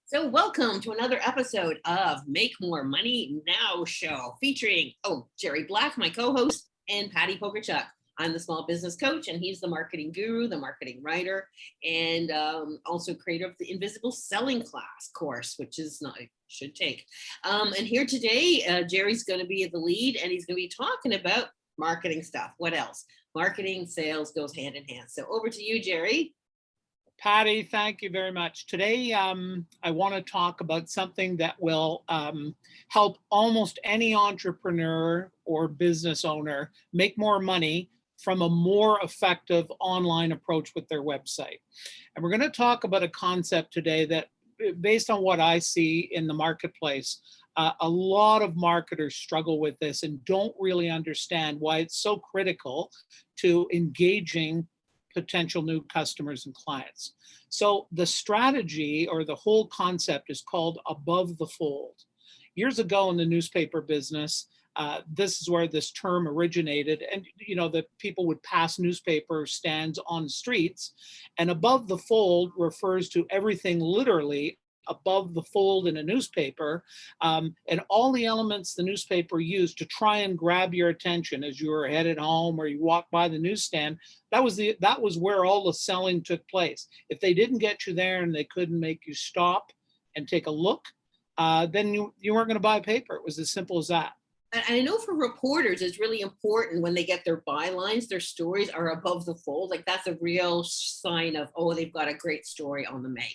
So welcome to another episode of Make More Money Now show featuring, Gerry Black, my co-host, and Patti Pokorchak. I'm the small business coach and he's the marketing guru, the marketing writer, and also creator of the Invisible Selling Class course, which is not, should take. And here today, Gerry's going to be the lead and he's going to be talking about marketing stuff. What else? Marketing, sales goes hand in hand. So over to you, Gerry. Patti, thank you very much. Today, I want to talk about something that will help almost any entrepreneur or business owner make more money from a more effective online approach with their website. And we're going to talk about a concept today that, based on what I see in the marketplace, a lot of marketers struggle with this and don't really understand why it's so critical to engaging potential new customers and clients. So the strategy or the whole concept is called above the fold. Years ago in the newspaper business, this is where this term originated. And, that people would pass newspaper stands on the streets, and above the fold refers to everything literally above the fold in a newspaper, and all the elements the newspaper used to try and grab your attention as you were headed home or you walked by the newsstand. That was where all the selling took place. If they didn't get you there and they couldn't make you stop and take a look, then you weren't going to buy paper. It was as simple as that. And I know for reporters, it's really important when they get their bylines, their stories are above the fold. Like that's a real sign of, they've got a great story on the make.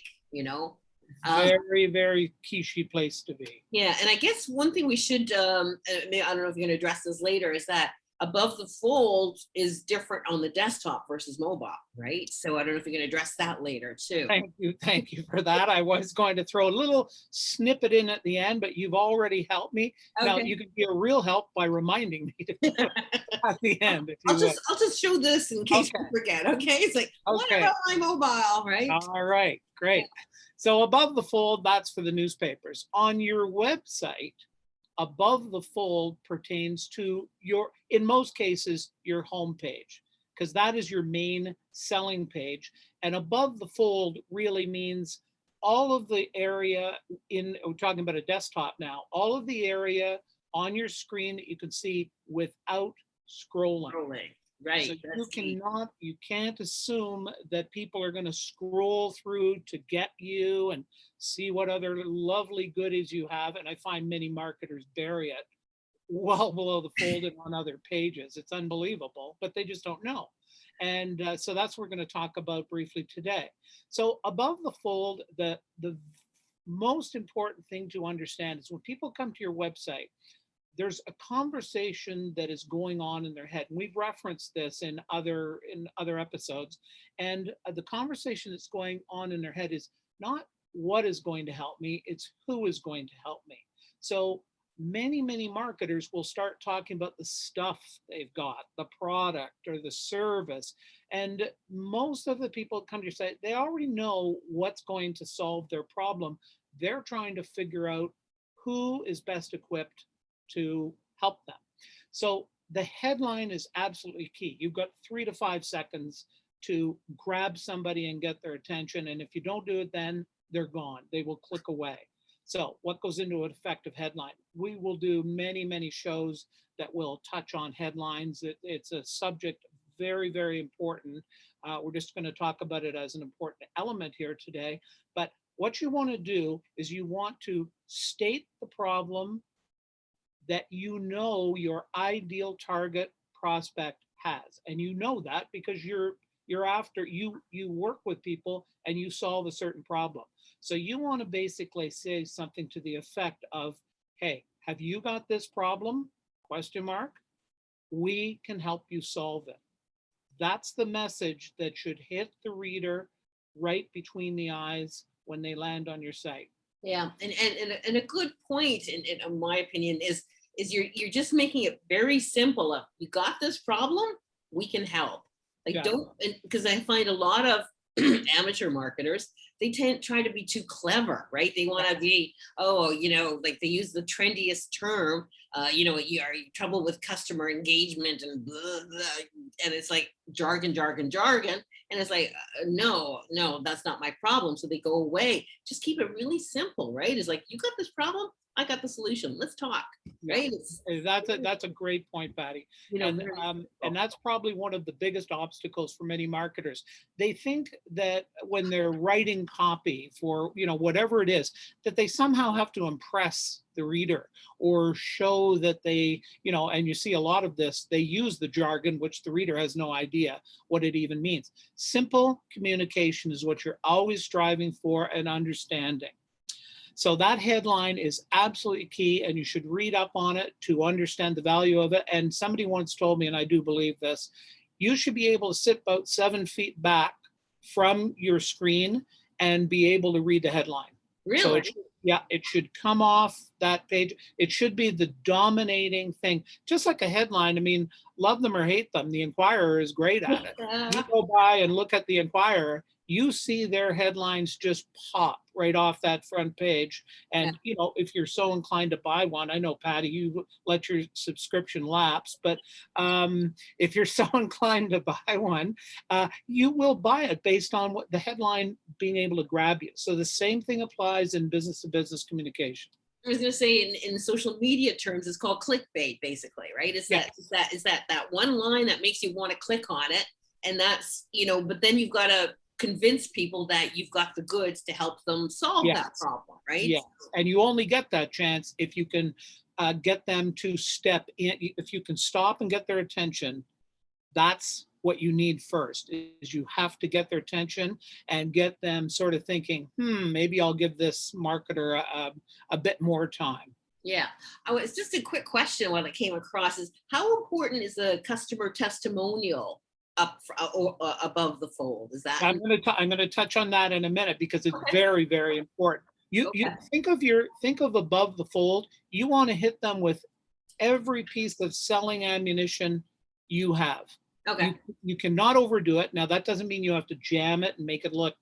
Very, very quiche place to be. Yeah, and I guess one thing we should, I don't know if you're going to address this later, is that above the fold is different on the desktop versus mobile, right? So I don't know if you're going to address that later too. Thank you for that. I was going to throw a little snippet in at the end, but you've already helped me. Okay. Now you can be a real help by reminding me to do it at the end. I'll just show this in case you forget. Okay, it's like what about my mobile, right? All right, great. So above the fold, that's for the newspapers. On your website, above the fold pertains to in most cases, your home page, because that is your main selling page. And above the fold really means all of the area we're talking about a desktop now, all of the area on your screen that you can see without scrolling. Right. So you can't assume that people are going to scroll through to get you and see what other lovely goodies you have. And I find many marketers bury it well below the fold and on other pages. It's unbelievable, but they just don't know. And so that's what we're going to talk about briefly today. So above the fold, the most important thing to understand is when people come to your website, there's a conversation that is going on in their head. And we've referenced this in other episodes. And the conversation that's going on in their head is not what is going to help me, it's who is going to help me. So many marketers will start talking about the stuff they've got, the product or the service. And most of the people that come to your site, they already know what's going to solve their problem. They're trying to figure out who is best equipped to help them. So the headline is absolutely key. You've got 3 to 5 seconds to grab somebody and get their attention. And if you don't do it, then they're gone. They will click away. So what goes into an effective headline? We will do many shows that will touch on headlines. It's a subject very, very important. We're just going to talk about it as an important element here today. But what you want to do is you want to state the problem that your ideal target prospect has. And you know that because you work with people and you solve a certain problem. So you want to basically say something to the effect of, hey, have you got this problem? ? We can help you solve it. That's the message that should hit the reader right between the eyes when they land on your site. Yeah, and a good point, in my opinion, is you're just making it very simple. You got this problem, we can help. Because I find a lot of amateur marketers, they try to be too clever, right? They want to be, like they use the trendiest term you are in trouble with customer engagement and blah, blah, and it's like jargon, jargon, jargon. And it's like, no, that's not my problem. So they go away. Just keep it really simple, right? It's like, you got this problem, I got the solution. Let's talk, Yeah. right? It's, That's a great point, Patty. And very and simple. that's probably one of the biggest obstacles for many marketers. They think that when they're writing copy for, whatever it is, that they somehow have to impress the reader or show that they, and you see a lot of this, they use the jargon, which the reader has no idea what it even means. Simple communication is what you're always striving for and understanding. So that headline is absolutely key, and you should read up on it to understand the value of it. And somebody once told me, and I do believe this, you should be able to sit about 7 feet back from your screen and be able to read the headline. So Really? it should come off that page. It should be the dominating thing, just like a headline. I mean, love them or hate them, the Inquirer is great at it. You go by and look at the Inquirer, you see their headlines just pop right off that front page. And, if you're so inclined to buy one, I know, Patty, you let your subscription lapse, but if you're so inclined to buy one, you will buy it based on what the headline being able to grab you. So the same thing applies in business to business communication. I was going to say in social media terms, it's called clickbait, basically, right? Yeah. Is that one line that makes you want to click on it, and that's but then you've got to convince people that you've got the goods to help them solve Yes. that problem, right? Yeah, and you only get that chance if you can get them to step in. If you can stop and get their attention, that's what you need first. Is you have to get their attention and get them sort of thinking, maybe I'll give this marketer a bit more time. Yeah. It's just a quick question when it came across is how important is a customer testimonial or above the fold? Is that I'm going to touch on that in a minute because it's okay? very, very important. You Okay. think of above the fold. You want to hit them with every piece of selling ammunition you have. Okay. You cannot overdo it. Now that doesn't mean you have to jam it and make it look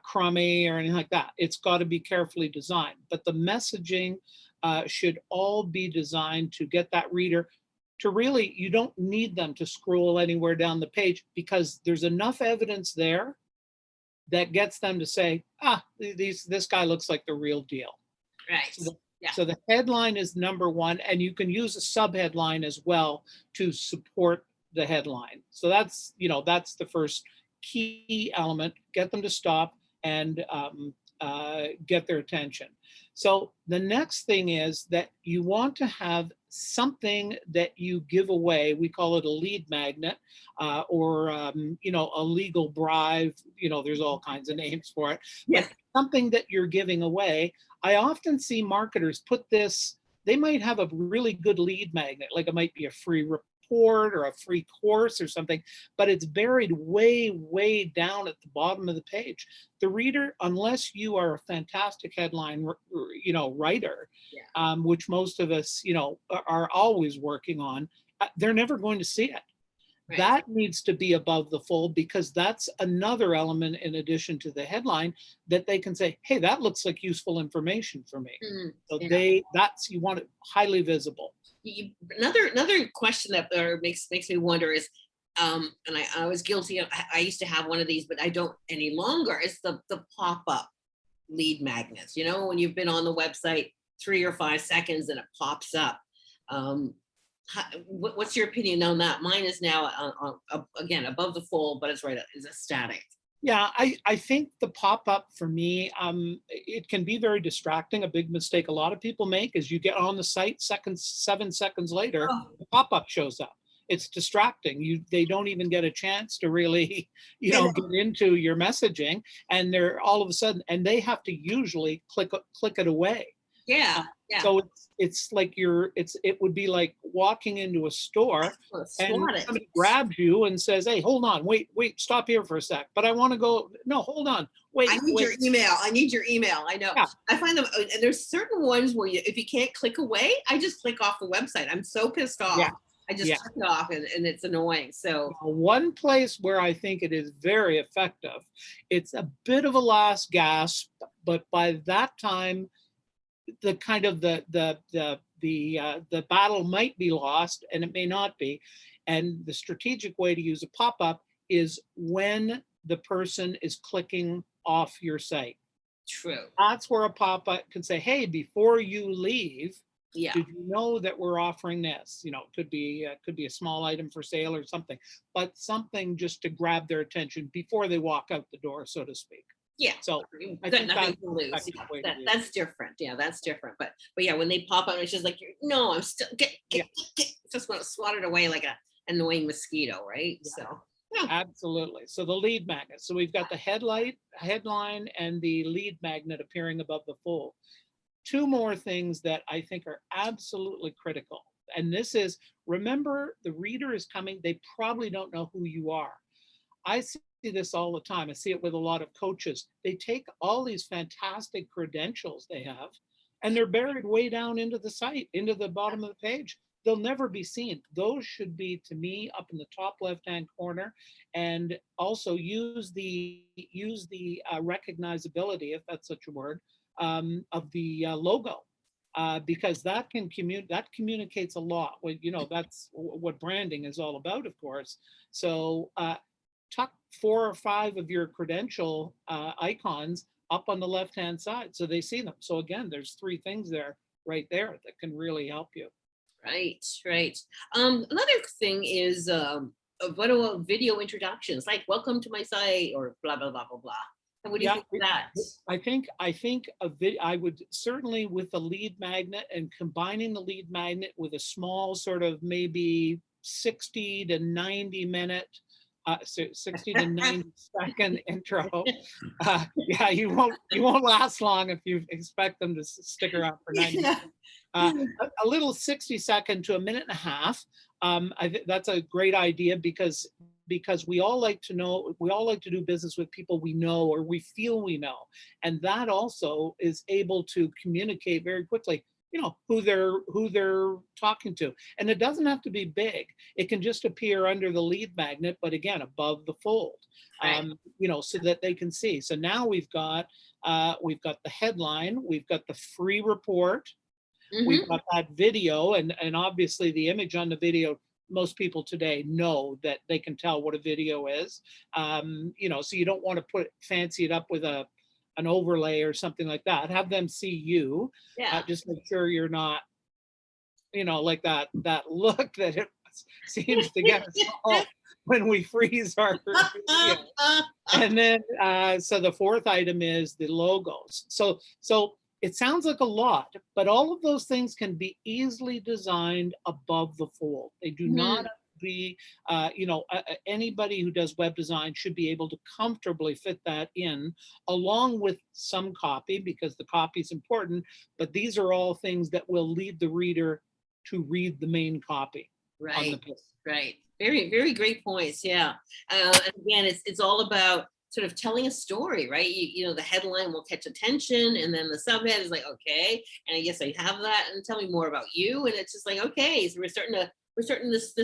crummy or anything like that. It's got to be carefully designed. But the messaging should all be designed to get that reader to really, you don't need them to scroll anywhere down the page because there's enough evidence there that gets them to say, this guy looks like the real deal. Right. So the headline is number one, and you can use a subheadline as well to support the headline. So that's the first key element. Get them to stop and get their attention. So the next thing is that you want to have something that you give away. We call it a lead magnet or a legal bribe. There's all kinds of names for it. Yeah. But something that you're giving away. I often see marketers put this, they might have a really good lead magnet, like it might be a free report or a free course or something, but it's buried way, way down at the bottom of the page. The reader, unless you are a fantastic headline, writer, which most of us, are always working on, they're never going to see it. Right. That needs to be above the fold because that's another element in addition to the headline that they can say, hey, that looks like useful information for me. So you want it highly visible. Another question that makes me wonder is, and I was guilty of, I used to have one of these, but I don't any longer, is the pop-up lead magnets. When you've been on the website 3 or 5 seconds and it pops up. What's your opinion on that? Mine is now again above the fold, but it's a static. Yeah, I think the pop-up for me, it can be very distracting. A big mistake a lot of people make is you get on the site 7 seconds later, the pop-up shows up. It's distracting. They don't even get a chance to really, get into your messaging, and they're all of a sudden, and they have to usually click it away. Yeah. So it's like it would be like walking into a store and somebody grabs you and says, hey, hold on, wait, stop here for a sec. But I want to go, no, hold on, wait. I need your email. I know. Yeah. I find them, and there's certain ones where if you can't click away, I just click off the website. I'm so pissed off. Yeah. I just click it off and it's annoying. So one place where I think it is very effective, it's a bit of a last gasp, but by that time, the kind of the the battle might be lost and it may not be. And the strategic way to use a pop-up is when the person is clicking off your site. True. That's where a pop-up can say, hey, before you leave, Yeah. did you know that we're offering this? You know, it could be a small item for sale or something, but something just to grab their attention before they walk out the door, so to speak. Yeah. So I Got think nothing that's to lose. the effective way to do it. That's different. Yeah, that's different. But yeah, when they pop up, it's just like, no, I'm still Yeah. just want to swat it away like a annoying mosquito, right? Yeah. So yeah. Absolutely. So the lead magnet. So we've got the headline, and the lead magnet appearing above the fold. Two more things that I think are absolutely critical. And this is, remember, the reader is coming. They probably don't know who you are. I see this all the time. I see it with a lot of coaches. They take all these fantastic credentials they have, and they're buried way down into the site, into the bottom of the page. They'll never be seen. Those should be, to me, up in the top left-hand corner, and also use the recognizability, if that's such a word, of the logo. Because that communicates a lot. Well, you know, that's what branding is all about, of course. So tuck 4 or 5 of your credential icons up on the left-hand side so they see them. So again, there's 3 things there right there that can really help you. Right, right. Another thing is what about video introductions, like welcome to my site or blah blah blah blah blah. And what do you think of that? I think I would certainly, with the lead magnet and combining the lead magnet with a small sort of maybe 60 to 90 minute 60 to 90 second intro. Yeah, you won't last long if you expect them to stick around for 90 minutes. A little 60-second to a minute and a half. I think that's a great idea because we all like to know, we all like to do business with people we know or we feel we know. And that also is able to communicate very quickly, you know, who they're talking to. And it doesn't have to be big. It can just appear under the lead magnet, but again, above the fold, Right. you know, so that they can see. So now we've got the headline, we've got the free report, we've got that video, and obviously the image on the video, most people today know that they can tell what a video is. You know, so you don't want to fancy it up with an overlay or something like that. Have them see you. Yeah. Just make sure you're not, you know, like that look that it seems to get us all when we freeze our video. And then so the 4th item is the logos. So it sounds like a lot, but all of those things can be easily designed above the fold. They do not be, you know, anybody who does web design should be able to comfortably fit that in, along with some copy, because the copy is important. But these are all things that will lead the reader to read the main copy. Right. Right. Very, very great points. Yeah. And again, it's all about sort of telling a story, right? You know, the headline will catch attention, and then the subhead is like, okay, and I guess I have that, and tell me more about you, and it's just like, okay, so we're starting this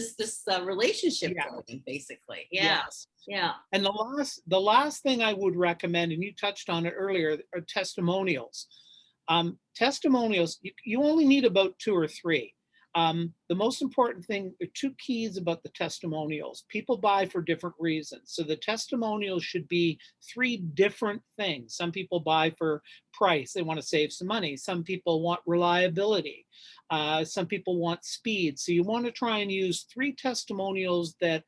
relationship going, basically. Yeah. Yes. Yeah. And the last thing I would recommend, and you touched on it earlier, are testimonials. Testimonials, you only need about 2 or 3. The most important thing, there are 2 keys about the testimonials. People buy for different reasons. So the testimonials should be 3 different things. Some people buy for price. They want to save some money. Some people want reliability. Some people want speed. So you want to try and use 3 testimonials that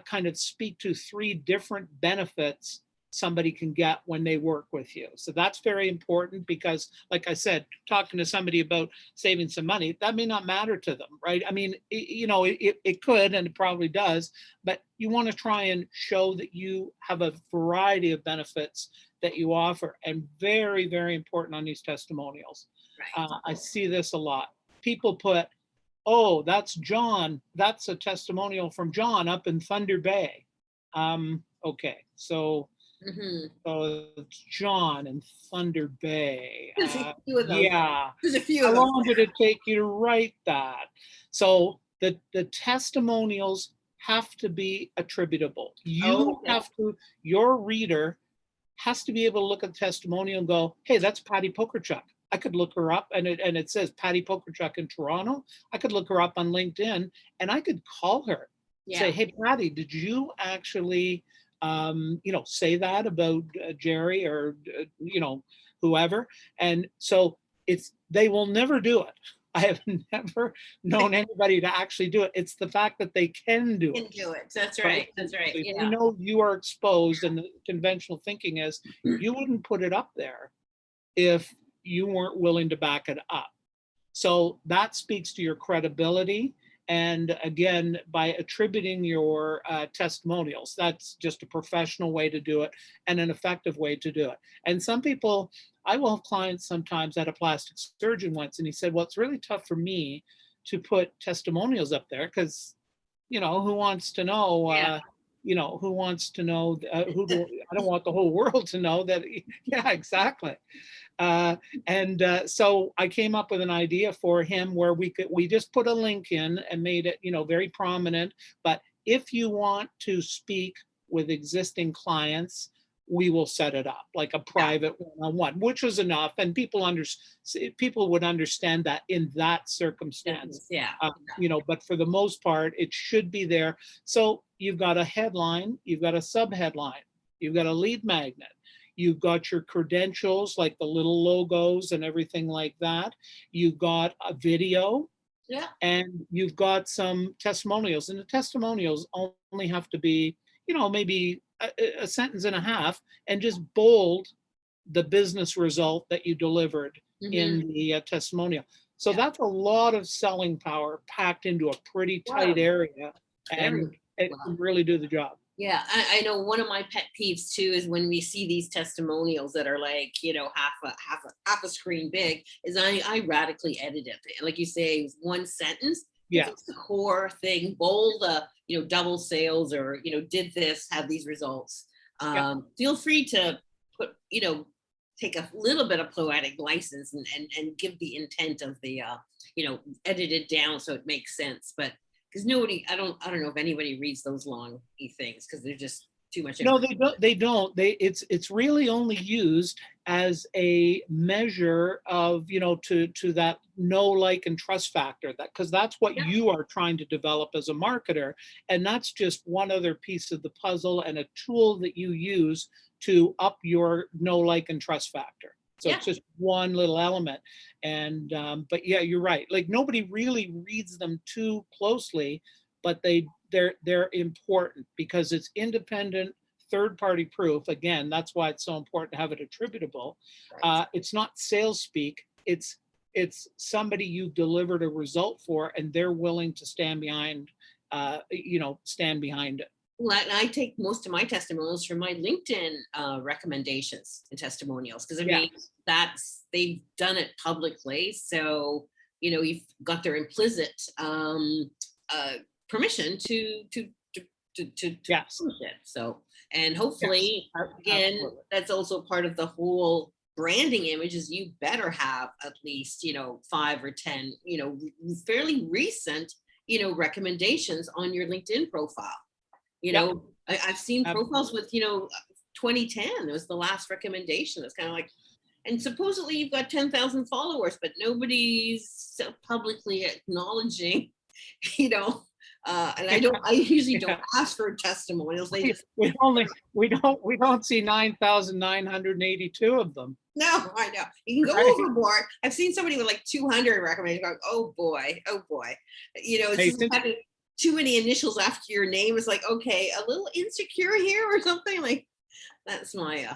kind of speak to 3 different benefits somebody can get when they work with you. So that's very important because, like I said, talking to somebody about saving some money, that may not matter to them, right? I mean, you know, it could, and it probably does, but you want to try and show that you have a variety of benefits that you offer, and very, very important on these testimonials. Right. I see this a lot. People put, oh, that's John. That's a testimonial from John up in Thunder Bay. Okay, so it's John in Thunder Bay. There's a few of those. Yeah. There's a few How of those. long did it take you to write that? So the testimonials have to be attributable. You have to, your reader has to be able to look at the testimonial and go, hey, that's Patti Pokorchak. I could look her up, and it says Patti Pokorchak in Toronto. I could look her up on LinkedIn, and I could call her, say, Yeah. "Hey, Patti, did you actually, say that about Gerry or whoever?" And so they will never do it. I have never known anybody to actually do it. It's the fact that they can do Can it. do it. That's Right? right. That's right. So if they Yeah. know you are exposed, and the conventional thinking is you wouldn't put it up there if you weren't willing to back it up. So that speaks to your credibility. And again, by attributing your testimonials, that's just a professional way to do it and an effective way to do it. And some people, I will have clients sometimes at a plastic surgeon once, and he said, well, it's really tough for me to put testimonials up there because, who wants to know? Yeah. Who wants to know? I don't want the whole world to know that. Yeah, exactly. So I came up with an idea for him where we just put a link in and made it, very prominent. But if you want to speak with existing clients, we will set it up like a private one-on-one, which was enough, and people would understand that in that circumstance. Yeah. But for the most part, it should be there. So you've got a headline, you've got a subheadline, you've got a lead magnet. You've got your credentials, like the little logos and everything like that. You've got a video, Yeah. and you've got some testimonials. And the testimonials only have to be, maybe a sentence and a half, and just bold the business result that you delivered in the testimonial. So that's a lot of selling power packed into a pretty tight area, and it can really do the job. Yeah, I know one of my pet peeves too is when we see these testimonials that are like, half a screen big, is I radically edit it. Like you say, one sentence. Yeah. It's the core thing, bold, double sales, or, did this, have these results. Feel free to put, take a little bit of poetic license and give the intent of the, edit it down so it makes sense. But because I don't know if anybody reads those long things because they're just too much. No, they don't. They don't. It's really only used as a measure of, to that know, like, and trust factor, that because that's what you are trying to develop as a marketer, and that's just one other piece of the puzzle and a tool that you use to up your know, like, and trust factor. So it's just one little element. And but yeah, you're right. Like, nobody really reads them too closely, but they're important because it's independent third-party proof. Again, that's why it's so important to have it attributable. It's not sales speak. It's somebody you've delivered a result for, and they're willing to stand behind it. Well, I take most of my testimonials from my LinkedIn recommendations and testimonials because they've done it publicly, so you've got their implicit permission to Yes. push it. So, and hopefully, again, Absolutely. that's also part of the whole branding image. Is you better have at least 5 or 10 fairly recent recommendations on your LinkedIn profile. I've seen profiles with 2010. It was the last recommendation. It's kind of like, and supposedly you've got 10,000 followers, but nobody's publicly acknowledging, and I usually don't ask for testimonials. They just, we don't see 9,982 of them. no, I know. You can go overboard. I've seen somebody with like 200 recommendations going, oh boy. It's just having too many initials after your name is like, okay, a little insecure here or something. Like, that's my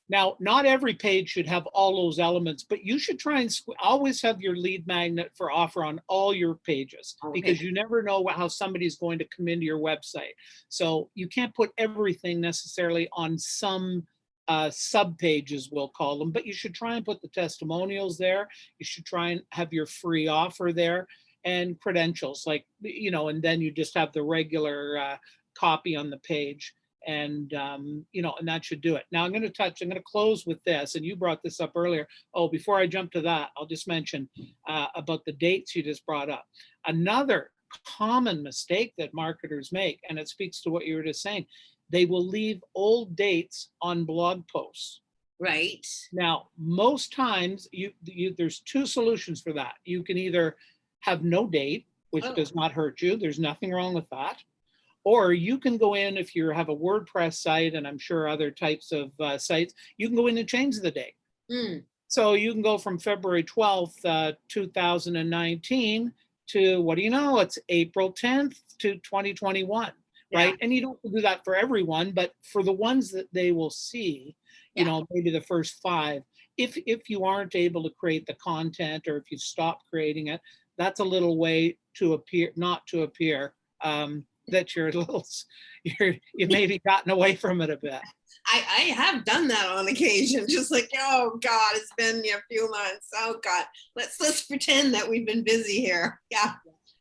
Now, not every page should have all those elements, but you should try and always have your lead magnet for offer on all your pages, because you never know how somebody's going to come into your website. So you can't put everything necessarily on some sub pages, we'll call them, but you should try and put the testimonials there. You should try and have your free offer there, and credentials, like, and then you just have the regular copy on the page. And and that should do it. Now I'm going to close with this, and you brought this up earlier. Oh, before I jump to that, I'll just mention about the dates you just brought up. Another common mistake that marketers make, and it speaks to what you were just saying, they will leave old dates on blog posts. Right. Now, most times there's two solutions for that. You can either have no date, which Oh, does not hurt you. There's nothing wrong with that. Or you can go in if you have a WordPress site, and I'm sure other types of sites, you can go in and change the date. mm, So you can go from February 12th, 2019 to, what do you know, it's April 10th to 2021, yeah. right? And you don't do that for everyone, but for the ones that they will see, Yeah. maybe the first five, if you aren't able to create the content, or if you stop creating it, that's a little way to appear, not to appear, that you're a little, you've maybe gotten away from it a bit. I have done that on occasion, just like, oh God, it's been a few months. Oh God, let's pretend that we've been busy here. Yeah,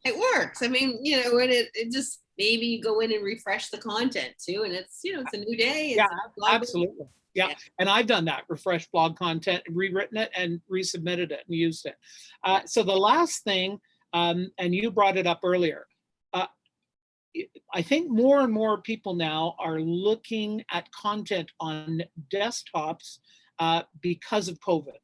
it works. I mean, and it just, maybe you go in and refresh the content too, and it's a new day. Yeah, It's a blog. absolutely. Yeah. Yeah. And I've done that, refreshed blog content, rewritten it and resubmitted it and used it. So the last thing, and you brought it up earlier, uh, I think more and more people now are looking at content on desktops because of COVID.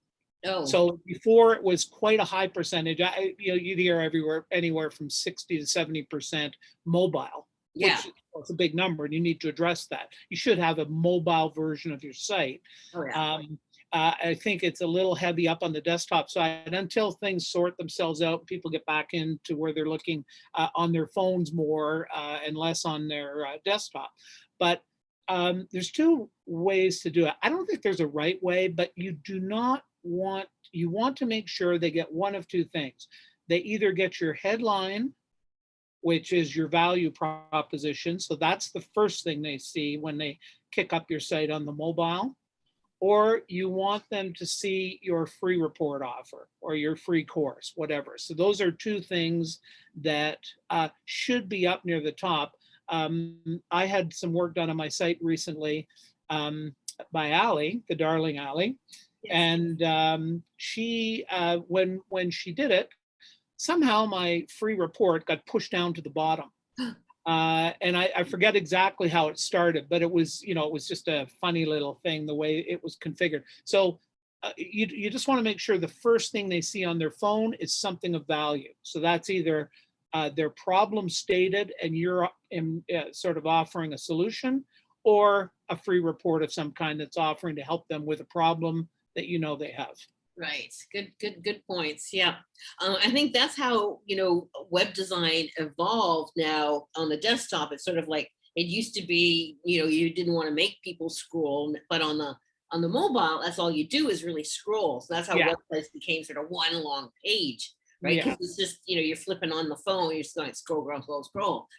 Oh, So before it was quite a high percentage. You'd hear anywhere from 60 to 70% mobile, yeah. which is a big number, and you need to address that. You should have a mobile version of your site. Oh, yeah. I think it's a little heavy up on the desktop side until things sort themselves out. People get back into where they're looking on their phones more and less on their desktop. But there's two ways to do it. I don't think there's a right way, but you want to make sure they get one of two things. They either get your headline, which is your value proposition. So that's the first thing they see when they kick up your site on the mobile. Or you want them to see your free report offer or your free course, whatever. So those are two things that should be up near the top. I had some work done on my site recently by Allie, the darling Allie. Yes. And she, when she did it, somehow my free report got pushed down to the bottom. And I forget exactly how it started, but it was just a funny little thing the way it was configured. So you just want to make sure the first thing they see on their phone is something of value. So that's either their problem stated and you're sort of offering a solution, or a free report of some kind that's offering to help them with a problem that they have. Right. Good points. Yeah. I think that's how, web design evolved now on the desktop. It's sort of like it used to be, you didn't want to make people scroll, but on the mobile, that's all you do is really scroll. So that's how Yeah. websites became sort of one long page, right? Yeah. Because it's just, you're flipping on the phone, you're just going to scroll,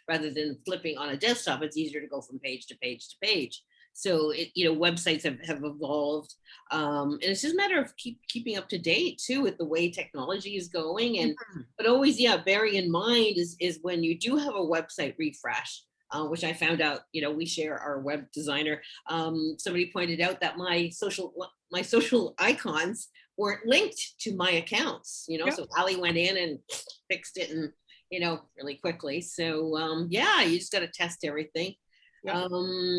rather than flipping on a desktop. It's easier to go from page to page to page. So websites have evolved, and it's just a matter of keeping up to date too with the way technology is going. And but always, bearing in mind is when you do have a website refresh, which I found out, we share our web designer. Somebody pointed out that my social icons weren't linked to my accounts. Yeah. So Ali went in and fixed it, and really quickly. So you just got to test everything. Yeah.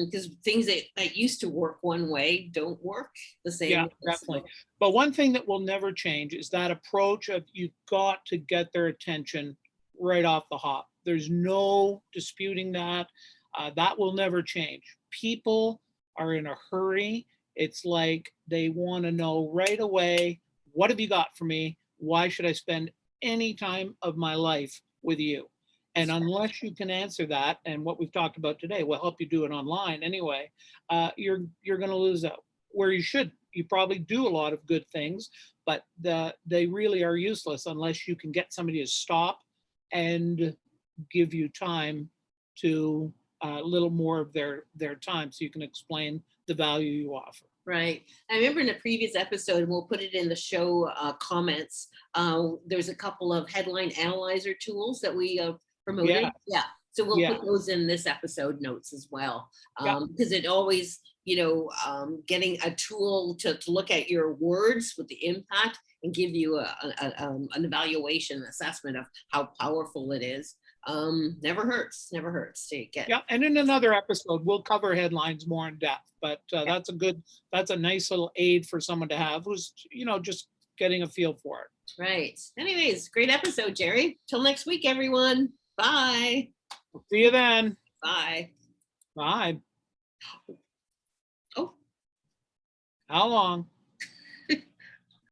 Because things that used to work one way don't work the same. Yeah, definitely. But one thing that will never change is that approach of you've got to get their attention right off the hop. There's no disputing that. That will never change. People are in a hurry. It's like they want to know right away, what have you got for me? Why should I spend any time of my life with you? And unless you can answer that, and what we've talked about today will help you do it online anyway, you're going to lose out. Where you should, you probably do a lot of good things, but they really are useless unless you can get somebody to stop and give you time to a little more of their time, so you can explain the value you offer. Right. I remember in a previous episode, and we'll put it in the show comments, there's a couple of headline analyzer tools that we promoted. Yeah. So we'll put those in this episode notes as well. Because it always, getting a tool to look at your words with the impact and give you an evaluation assessment of how powerful it is. Never hurts to get. Yeah, and in another episode, we'll cover headlines more in depth. But that's a nice little aid for someone to have who's, just getting a feel for it. Right. Anyways, great episode, Gerry. Till next week, everyone. Bye. See you then. Bye. Bye. Oh. How long?